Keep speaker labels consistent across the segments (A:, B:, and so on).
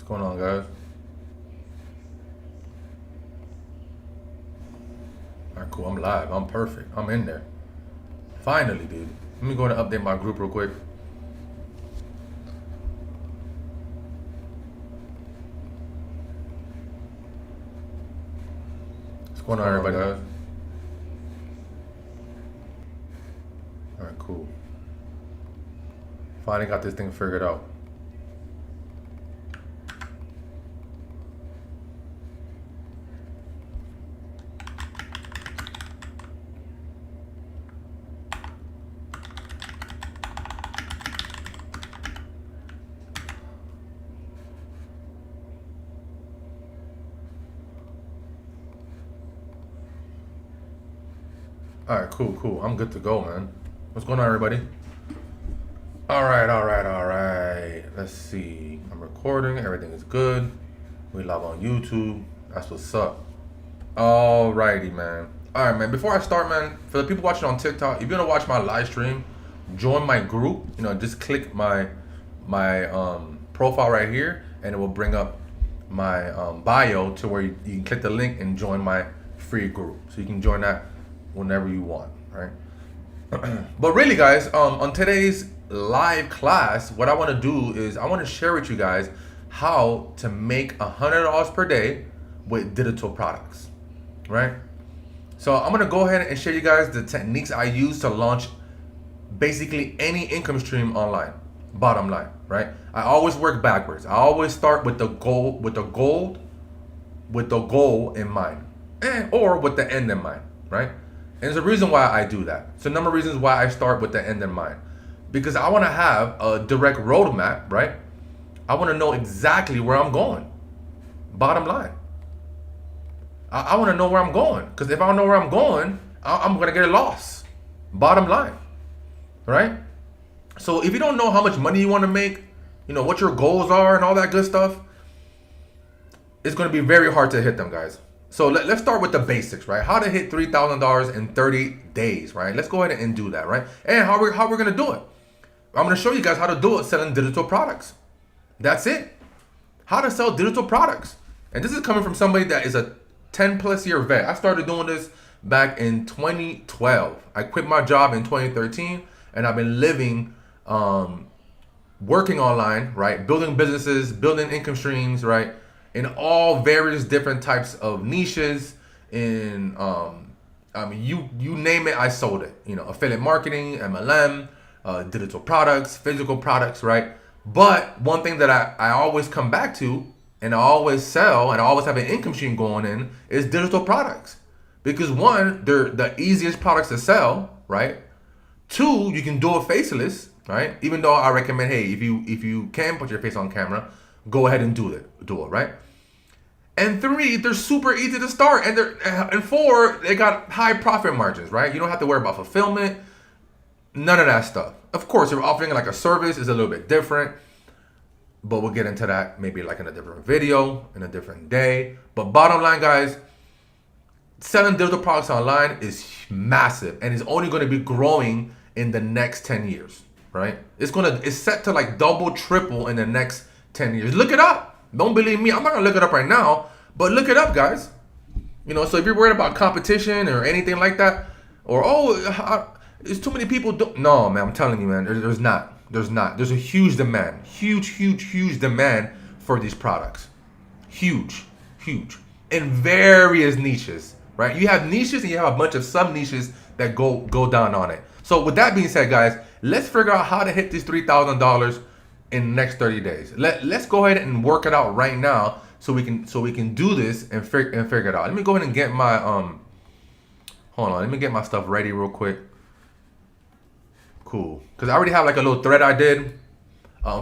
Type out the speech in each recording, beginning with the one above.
A: going on, guys? All right, cool. I'm live. I'm perfect. I'm in there. Finally, dude. Let me go and update my group real quick. What's going on, everybody, guys? All right, cool. Finally got this thing figured out. All right, cool. I'm good to go, man. What's going on, everybody? All right. Let's see. I'm recording. Everything is good. We live on YouTube. That's what's up. Alrighty, man. All right, man. Before I start, man, for the people watching on TikTok, if you're gonna watch my live stream, join my group. Just click my profile right here, and it will bring up my bio to where you can click the link and join my free group. So you can join that whenever you want, right? But really, guys, on today's live class, what I want to do is I want to share with you guys how to make $100 per day with digital products, right? So I'm gonna go ahead and share you guys the techniques I use to launch basically any income stream online. Bottom line, right? I always work backwards. I always start with the goal, with the goal in mind, or with the end in mind, right? And there's a reason why I do that. So number of reasons why I start with the end in mind, because I want to have a direct roadmap, right? I want to know exactly where I'm going. Bottom line, I want to know where I'm going, because if I don't know where I'm going, I'm going to get lost. Bottom line, right? So if you don't know how much money you want to make, what your goals are and all that good stuff, it's going to be very hard to hit them, guys. So let's start with the basics, right? How to hit $3,000 in 30 days, right? Let's go ahead and do that, right? And how we're going to do it. I'm going to show you guys how to do it selling digital products. That's it. How to sell digital products. And this is coming from somebody that is a 10 plus year vet. I started doing this back in 2012. I quit my job in 2013, and I've been living, working online, right? Building businesses, building income streams, right? In all various different types of niches. In you name it, I sold it. Affiliate marketing, MLM, digital products, physical products, right? But one thing that I always come back to, and I always sell, and I always have an income stream going in, is digital products. Because one, they're the easiest products to sell, right? Two, you can do it faceless, right? Even though I recommend, hey, if you can put your face on camera, go ahead and do it, right? And three, they're super easy to start. And four, they got high profit margins, right? You don't have to worry about fulfillment, none of that stuff. Of course, you're offering like a service is a little bit different, but we'll get into that maybe like in a different video, in a different day. But bottom line, guys, selling digital products online is massive, and it's only going to be growing in the next 10 years, right? It's set to like double, triple in the next 10 years. Look it up. Don't believe me. I'm not gonna look it up right now, but look it up, guys. So if you're worried about competition or anything like that, or it's too many people. No, man, I'm telling you, man. There's not. There's a huge demand, huge demand for these products. Huge, in various niches, right? You have niches and you have a bunch of sub niches that go down on it. So with that being said, guys, let's figure out how to hit this $3,000 in the next 30 days. Let's go ahead and work it out right now so we can do this and figure it out. Let me go ahead and get my hold on, let me get my stuff ready real quick. Cool. Because I already have like a little thread I did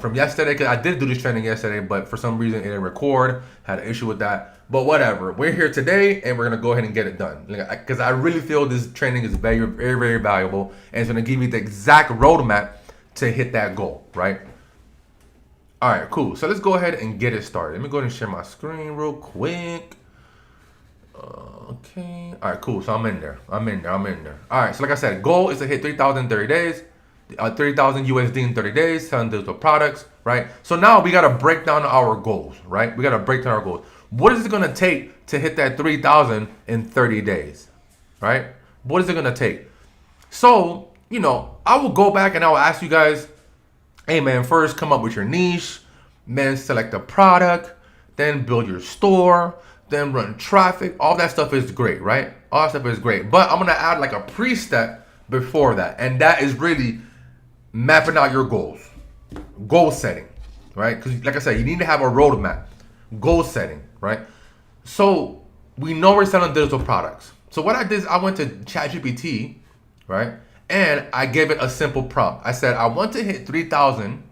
A: from yesterday, because I did do this training yesterday, but for some reason it didn't record, had an issue with that. But whatever, we're here today and we're gonna go ahead and get it done, because I really feel this training is very, very, very valuable, and it's gonna give you the exact roadmap to hit that goal, right? All right, cool. So let's go ahead and get it started. Let me go ahead and share my screen real quick. Okay. All right, cool. So I'm in there. All right. So like I said, goal is to hit 3,000 in 30 days. 30,000 USD in 30 days, selling digital products, right? So now we got to break down our goals, right? We got to break down our goals. What is it going to take to hit that 3,000 in 30 days, right? What is it going to take? So, I will go back and I will ask you guys, hey man, first come up with your niche, then select a product, then build your store, then run traffic. All that stuff is great, right? All that stuff is great. But I'm gonna add like a pre-step before that, and that is really mapping out your goals, goal setting, right? Because like I said, you need to have a roadmap, goal setting, right? So we know we're selling digital products. So what I did is I went to ChatGPT, right? And I gave it a simple prompt. I said, I want to hit 3,000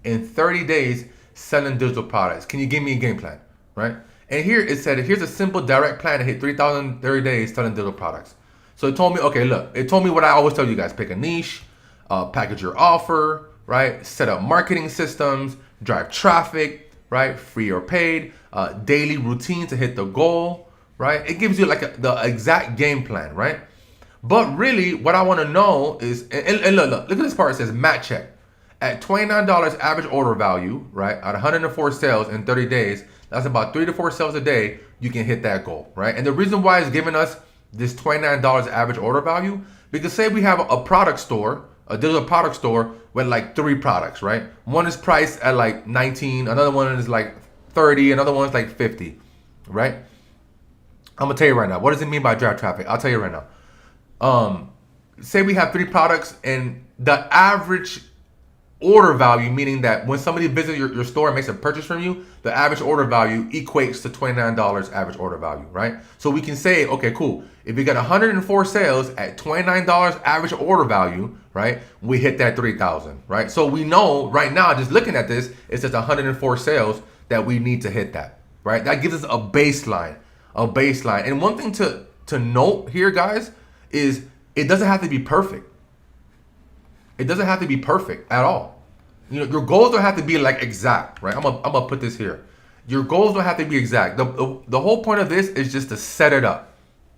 A: in 30 days selling digital products. Can you give me a game plan, right? And here it said, here's a simple direct plan to hit 3,000 in 30 days selling digital products. So it told me, okay, look, it told me what I always tell you guys: pick a niche, package your offer, right? Set up marketing systems, drive traffic, right? Free or paid, daily routine to hit the goal, right? It gives you like the exact game plan, right? But really, what I want to know is, and look at this part. It says match check. At $29 average order value, right? At 104 sales in 30 days, that's about 3 to 4 sales a day. You can hit that goal, right? And the reason why it's giving us this $29 average order value, because say we have a product store, a digital product store with like 3 products, right? One is priced at like 19, another one is like 30, another one is like 50, right? I'm gonna tell you right now. What does it mean by drive traffic? I'll tell you right now. Say we have 3 products and the average order value, meaning that when somebody visits your store and makes a purchase from you, the average order value equates to $29 average order value, right? So we can say, okay, cool. If we got 104 sales at $29 average order value, right, we hit that 3,000, right? So we know right now, just looking at this, it's just 104 sales that we need to hit that, right? That gives us a baseline. And one thing to note here, guys, is it doesn't have to be perfect. It doesn't have to be perfect at all. Your goals don't have to be like exact, right? I'm gonna put this here. Your goals don't have to be exact. The whole point of this is just to set it up,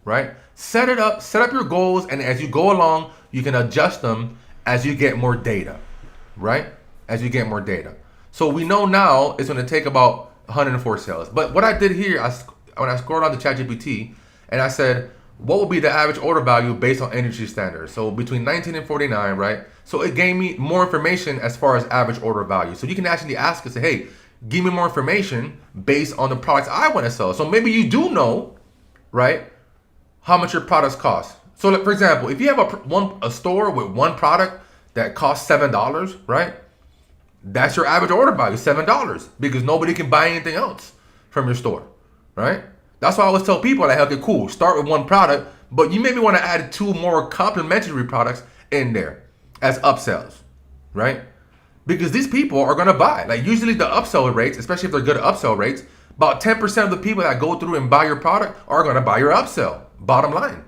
A: right? Set up your goals, and as you go along, you can adjust them as you get more data, right? As you get more data. So we know now it's gonna take about 104 sales. But what I did here, when I scrolled on to ChatGPT, and I said, what will be the average order value based on industry standards? So between 19 and 49, right? So it gave me more information as far as average order value. So you can actually ask and say, hey, give me more information based on the products I want to sell. So maybe you do know, right, how much your products cost. So like, for example, if you have a store with one product that costs $7, right? That's your average order value, $7, because nobody can buy anything else from your store, right? That's why I always tell people, like, okay, cool, start with one product, but you maybe want to add 2 more complementary products in there as upsells, right? Because these people are going to buy. Like, usually the upsell rates, especially if they're good at upsell rates, about 10% of the people that go through and buy your product are going to buy your upsell, bottom line.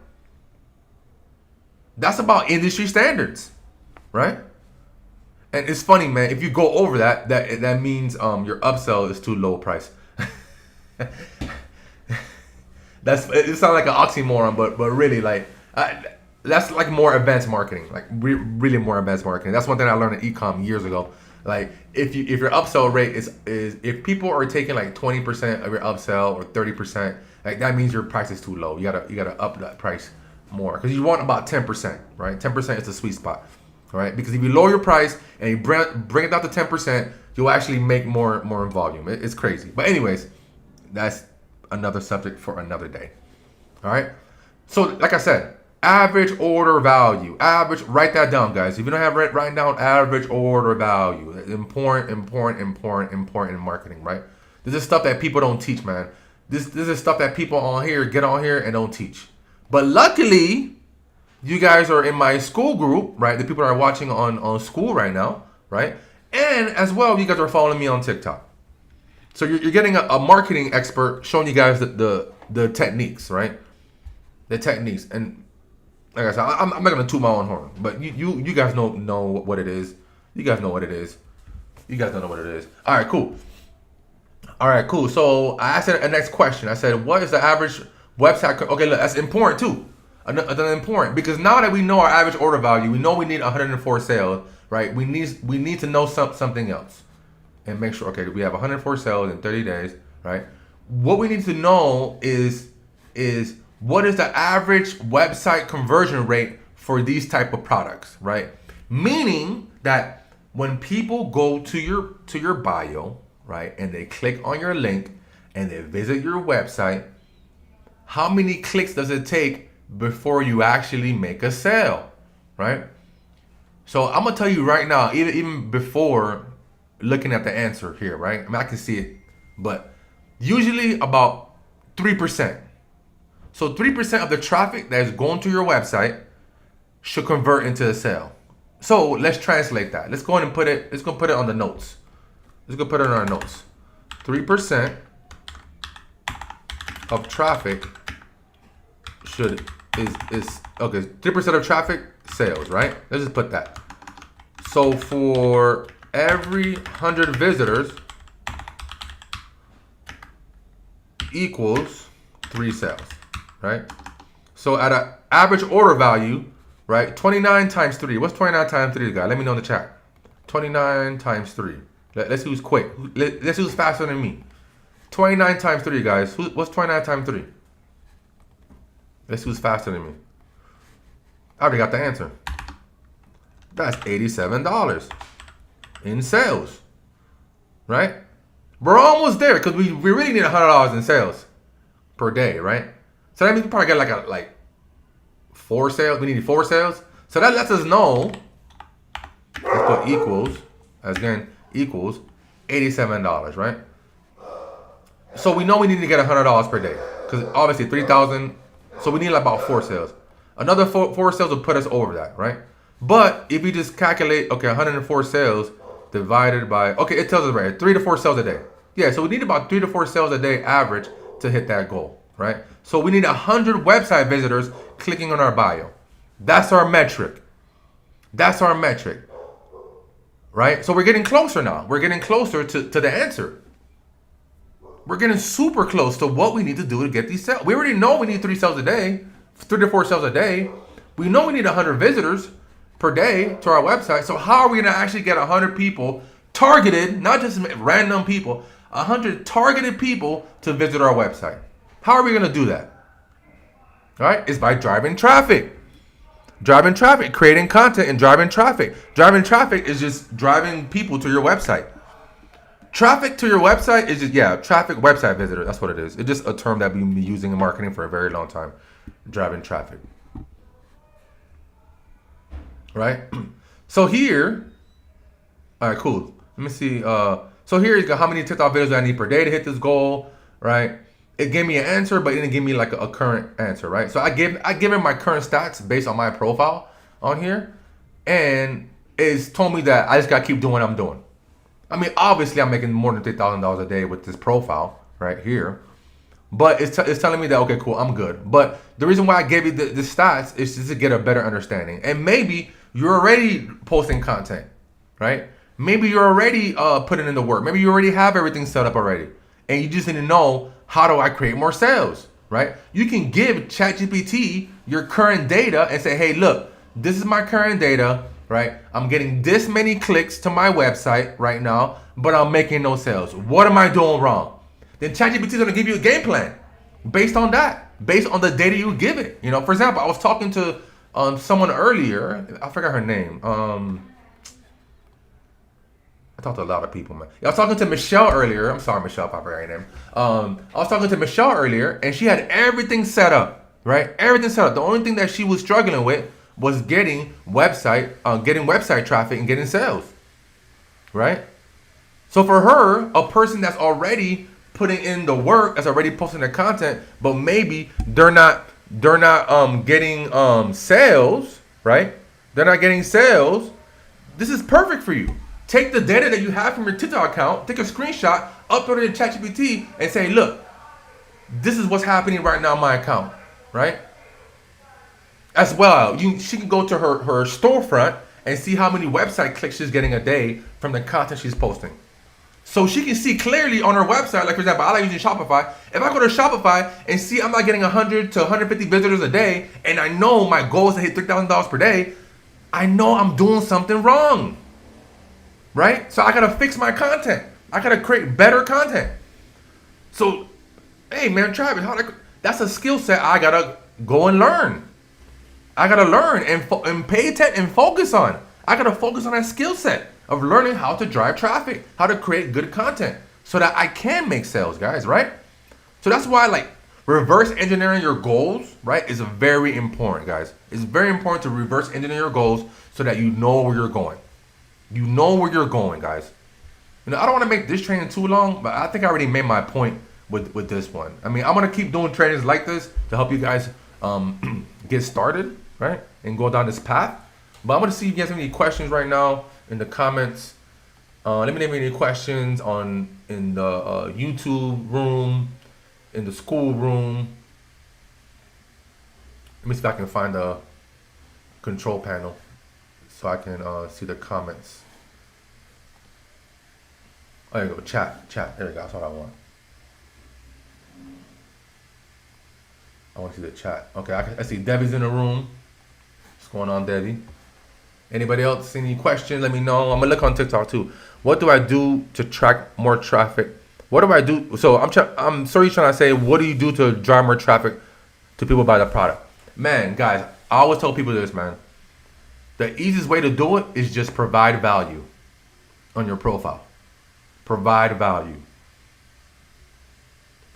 A: That's about industry standards, right? And it's funny, man, if you go over that means your upsell is too low price. It sounds like an oxymoron, but really, like, that's like more advanced marketing, like really more advanced marketing. That's one thing I learned in ecom years ago. Like, if your upsell rate is if people are taking like 20% of your upsell or 30%, like, that means your price is too low. You gotta up that price more, because you want about 10%, right? 10% is the sweet spot, right? Because if you lower your price and you bring it down to 10%, you'll actually make more in volume. It's crazy. But anyways, that's another subject for another day. All right. So like I said, average order value. Write that down, guys. If you don't have it written down, average order value. Important in marketing, right? This is stuff that people don't teach, man. This is stuff that people get on here and don't teach. But luckily, you guys are in my school group, right? The people that are watching on school right now, right? And as well, you guys are following me on TikTok. So you're getting a marketing expert showing you guys the techniques, right? The techniques. And like I said, I'm not gonna toot my own horn, but you guys know what it is. You guys know what it is. You guys don't know what it is. All right, cool. So I asked the next question. I said, what is the average website? Okay, look, that's important too. Another important, because now that we know our average order value, we know we need 104 sales, right? We need to know something else and make sure, okay, we have 104 sales in 30 days, right? What we need to know is what is the average website conversion rate for these type of products, right? Meaning that when people go to your bio, right, and they click on your link and they visit your website, how many clicks does it take before you actually make a sale, right? So I'm gonna tell you right now, even before looking at the answer here, right? I mean, I can see it, but usually about 3%. So 3% of the traffic that is going to your website should convert into a sale. So let's translate that. Let's go ahead and put it. Let's go put it on the notes. Let's go put it on our notes. 3% of traffic is okay. 3% of traffic sales, right? Let's just put that. So for every 100 visitors equals 3 sales, right? So at an average order value, right? 29 times 3. What's 29 times 3, guys? Let me know in the chat. 29 times 3. Let's see who's quick. Let's see who's faster than me. 29 times 3, guys. What's 29 times 3? Let's see who's faster than me. I already got the answer. That's $87 in sales, right? We're almost there because we really need $100 in sales per day, right? So that means we probably get like 4 sales. We need 4 sales. So that lets us know. Let's put equals, again, equals $87, right? So we know we need to get $100 per day because obviously 3,000. So we need about 4 sales. Another 4 sales will put us over that, right? But if you just calculate, okay, 104 sales divided by, okay, it tells us right, 3 to 4 sales a day. Yeah, so we need about 3 to 4 sales a day average to hit that goal, right? So we need 100 website visitors clicking on our bio. That's our metric. That's our metric, right? So we're getting closer now. We're getting closer to the answer. We're getting super close to what we need to do to get these sales. We already know we need 3 sales a day, 3 to 4 sales a day. We know we need 100 visitors per day to our website. So how are we going to actually get 100 people targeted, not just random people, 100 targeted people to visit our website? How are we going to do that? All right, it's by driving traffic. Driving traffic, creating content and driving traffic. Driving traffic is just driving people to your website. Traffic to your website is just, traffic, website visitor. That's what it is. It's just a term that we've been using in marketing for a very long time. Driving traffic. Right? So here, all right, cool. Let me see. So here you go. How many TikTok videos do I need per day to hit this goal? Right? It gave me an answer, but it didn't give me like a current answer, right? So I give it my current stats based on my profile on here, and it's told me that I just gotta keep doing what I'm doing. I mean, obviously, I'm making more than $3,000 a day with this profile right here. But it's telling me that, okay, cool, I'm good. But the reason why I gave you the stats is just to get a better understanding. And maybe you're already posting content, right? Maybe you're already putting in the work. Maybe you already have everything set up already. And you just need to know, how do I create more sales, right? You can give ChatGPT your current data and say, hey, look, this is my current data, right? I'm getting this many clicks to my website right now, but I'm making no sales. What am I doing wrong? Then ChatGPT is going to give you a game plan based on that, based on the data you give it. You know, for example, I was talking to someone earlier. I forgot her name. I talked to a lot of people, man. I was talking to Michelle earlier. I'm sorry, Michelle, if I forgot your name. I was talking to Michelle earlier, and she had everything set up, right? Everything set up. The only thing that she was struggling with was getting website traffic and getting sales, right? So for her, a person that's already putting in the work, that's already posting the content, but maybe they're not getting sales, right? They're not getting sales. This is perfect for you. Take the data that you have from your TikTok account, take a screenshot, upload it to ChatGPT, and say, look, this is what's happening right now in my account, right? As well, she can go to her storefront and see how many website clicks she's getting a day from the content she's posting. So she can see clearly on her website, like for example, I like using Shopify. If I go to Shopify and see I'm not getting 100 to 150 visitors a day, and I know my goal is to hit $3,000 per day, I know I'm doing something wrong, right? So I gotta fix my content. I gotta create better content. So, hey man, Travis, that's a skill set I gotta go and learn. I gotta learn and pay attention and focus on. I gotta focus on that skill set of learning how to drive traffic, how to create good content, so that I can make sales, guys, right? So that's why like reverse engineering your goals, right, is very important, guys. It's very important to reverse engineer your goals so that you know where you're going. You know where you're going, guys. You know, I don't want to make this training too long, but I think I already made my point with this one. I mean, I'm gonna keep doing trainings like this to help you guys get started, right, and go down this path. But I'm gonna see if you guys have any questions right now in the comments. Let me know any questions in the YouTube room, in the school room. Let me see if I can find the control panel so I can see the comments. Oh, there you go. Chat. There you go. That's what I want. I want to see the chat. Okay, I see Debbie's in the room. What's going on, Debbie? Anybody else? Any questions? Let me know. I'm gonna look on TikTok too. What do I do to track more traffic? What do I do? So I'm sorry trying to say, what do you do to drive more traffic to people buy the product? Man, guys, I always tell people this, man. The easiest way to do it is just provide value on your profile. Provide value.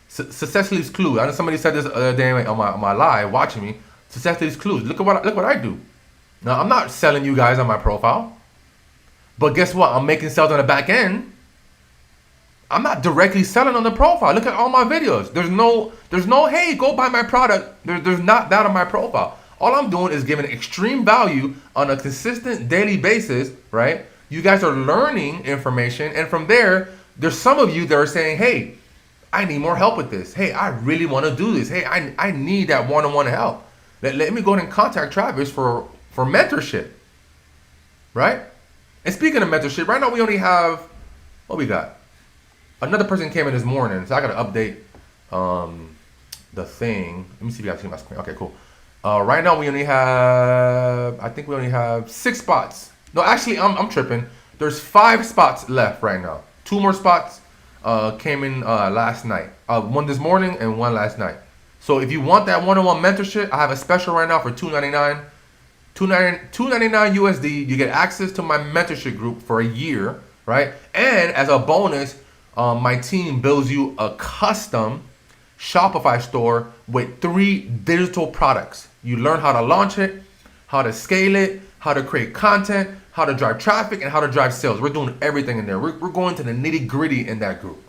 A: Success leaves clues. I know somebody said this the other day on my live watching me. Success leaves clues. Look what I do. Now I'm not selling you guys on my profile, but guess what? I'm making sales on the back end. I'm not directly selling on the profile. Look at all my videos. There's no hey, go buy my product. There's not that on my profile. All I'm doing is giving extreme value on a consistent daily basis, right? You guys are learning information, and from there's some of you that are saying, hey, I need more help with this. Hey, I really want to do this. Hey, I need that one-on-one help. Let me go ahead and contact Travis for mentorship, right? And speaking of mentorship, right now we only have, what we got? Another person came in this morning, so I got to update the thing. Let me see if you guys see my screen. Okay, cool. Right now we only have 6 spots. No, actually, I'm tripping. There's 5 spots left right now. 2 more spots came in last night. One this morning and one last night. So if you want that one-on-one mentorship, I have a special right now for $299. $299 USD. You get access to my mentorship group for a year, right? And as a bonus, my team builds you a custom Shopify store with 3 digital products. You learn how to launch it, how to scale it, how to create content, how to drive traffic, and how to drive sales. We're doing everything in there. We're going to the nitty gritty in that group.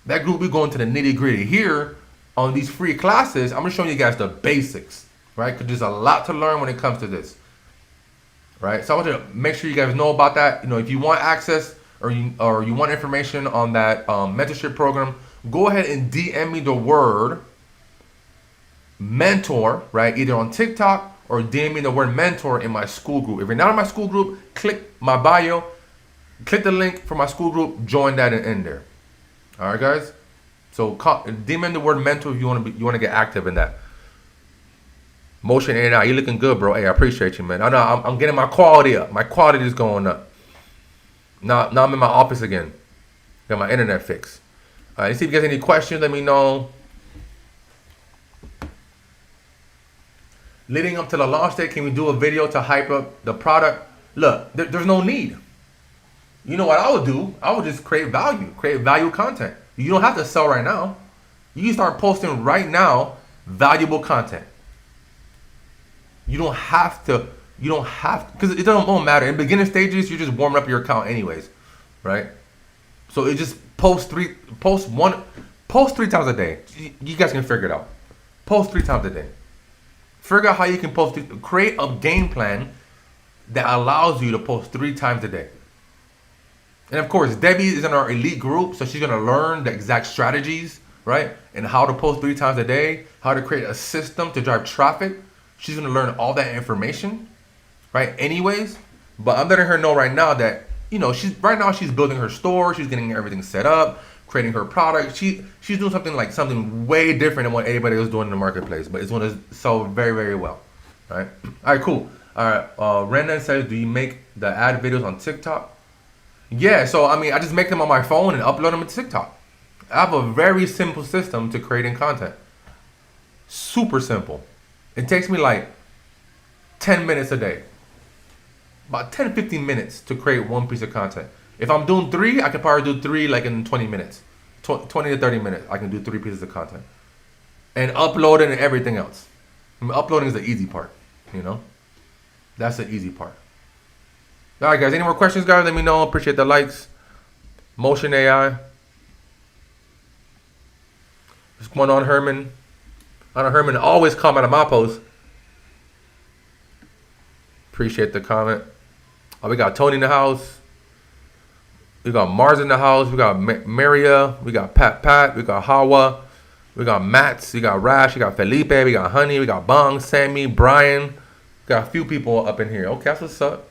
A: That group, we're going to the nitty gritty. Here on these free classes, I'm going to show you guys the basics, right? Because there's a lot to learn when it comes to this, right? So I want you to make sure you guys know about that. You know, if you want access or you want information on that mentorship program, go ahead and DM me the word mentor, right? Either on TikTok or DM me the word mentor in my school group. If you're not in my school group, click my bio, click the link for my school group, join that in there. All right, guys. So DM in the word mentor if you want to get active in that. Motion in and out. You looking good, bro. Hey, I appreciate you, man. I know I'm getting my quality up. My quality is going up. Now I'm in my office again. Got my internet fixed. All right, see if you guys have any questions. Let me know. Leading up to the launch date, can we do a video to hype up the product? Look, there's no need. You know what I would do? I would just create value content. You don't have to sell right now. You can start posting right now valuable content. You don't have to, because it won't matter. In beginning stages, you're just warming up your account anyways, right? So it just post 3 times a day. You guys can figure it out. Post 3 times a day. Figure out how you can post it. Create a game plan that allows you to post 3 times a day. And of course, Debbie is in our elite group, so she's gonna learn the exact strategies, right? And how to post 3 times a day, how to create a system to drive traffic. She's gonna learn all that information, right? Anyways, but I'm letting her know right now that she's right now she's building her store. She's getting everything set up, creating her product. She's doing something way different than what anybody was doing in the marketplace, but it's going to sell very, very well. Right? All right, cool. All right. Renan says, do you make the ad videos on TikTok? Yeah. So I mean, I just make them on my phone and upload them to TikTok. I have a very simple system to creating content. Super simple. It takes me like 10 minutes a day. About 10 15 minutes to create one piece of content. If I'm doing 3, I can probably do 3 like in 20 minutes. 20 to 30 minutes, I can do 3 pieces of content. And uploading and everything else. I mean, uploading is the easy part, That's the easy part. All right, guys. Any more questions, guys? Let me know. Appreciate the likes. Motion AI. What's going on, Herman? I know Herman always comment on my posts. Appreciate the comment. Oh, we got Tony in the house. We got Mars in the house. We got Maria. We got Pat. We got Hawa. We got Mats. We got Rash. We got Felipe. We got Honey. We got Bong, Sammy, Brian. Got a few people up in here. Okay, that's what's up.